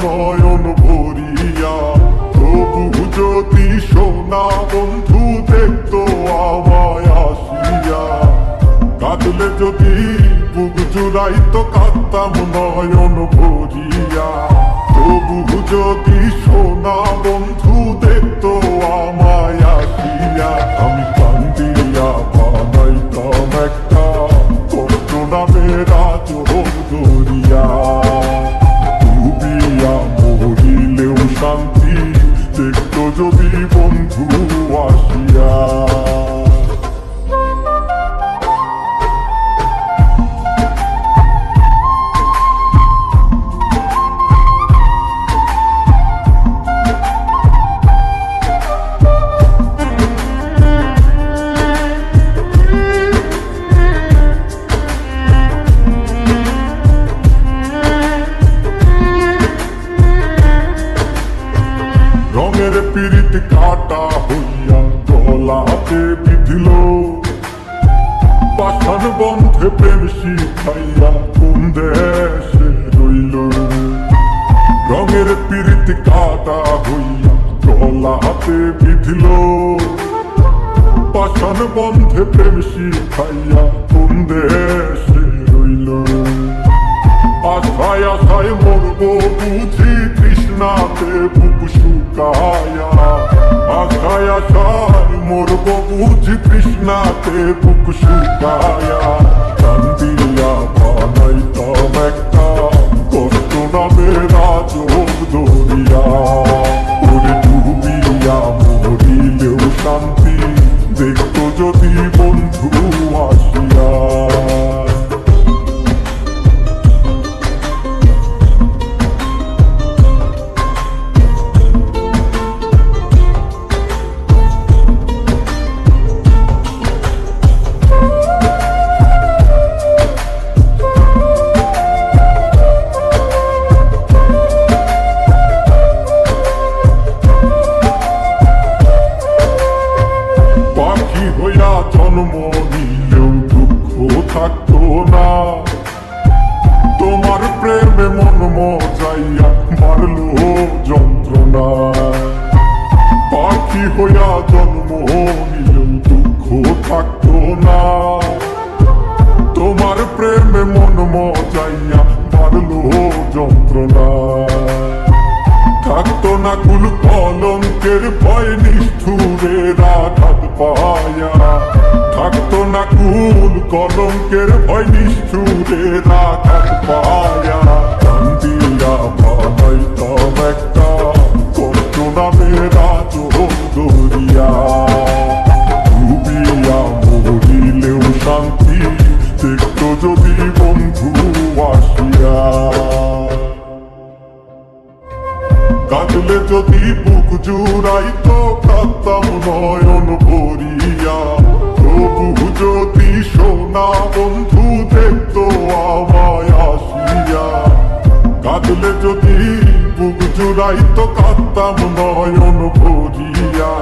নয়ন ভরিয়া। তবু যদি সোনা বন্ধু দেখতো আমায় আসিয়া, কাঁদলে যদি বুক জুড়াইতো কাঁদতাম নয়ন ভরিয়া। তবু যদি সোনা বন্ধু দেখতো আমায় আসিয়া, আমি কান্দিয়া বানাইতাম একটা কষ্ট নামের আজব দরিয়া। ডুবিয়া মরিলেও শান্তি দেখতো যদি বন্ধু আসিয়া। রঙের পিরিত কাটা হইয়া গলাতে বিধিল, পাষাণ বন্ধে প্রেম শিখাইয়া কোন দেশে রইল। রঙের পিরিত কাটা হইয়া গলাতে বিধিল, পাষাণ বন্ধে প্রেম শিখাইয়া কোন দেশে রইল। আশায় আশায় মরবো বুঝি তৃষ্ণাতে বুক শুকায়া। আশায় আশায় মরবো বুঝি তৃষ্ণাতে বুক শুকায়া। কান্দিয়া বানাইতাম একটা কষ্ট নামের আজব দরিয়া। ওরে ডুবিয়া মরিলেও শান্তি দেখতো যদি বন্ধু আসিয়া। জন্ম নিলেও দুঃখ থাকতো না, তোমার প্রেমে মন মজাইয়া মারলো যন্ত্রণা। পাখি হইয়া জন্ম নিলেও দুঃখ থাকতো না, তোমার প্রেমে মন মজাইয়া মারলো যন্ত্রণা। থাকতো না কুল কলঙ্কের ভয় নিষ্ঠুরের আঘাত পায়া। থাকতো না কুল কলঙ্কের ভয় নিষ্ঠুরের আঘাত পায়া। কান্দিয়া বানাইতাম একটা কষ্ট নামের আজব দরিয়া। ডুবিয়া মরিলেও শান্তি দেখতো যদি বন্ধু আসিয়া। কাঁদলে যদি বুক জুড়াইতো কাঁদতাম নয়ন ভরিয়া। তবু যদি সোনা বন্ধু দেখতো আমায় আসিয়া, কাঁদলে যদি বুক জুড়াইতো কাঁদতাম নয়ন ভরিয়া।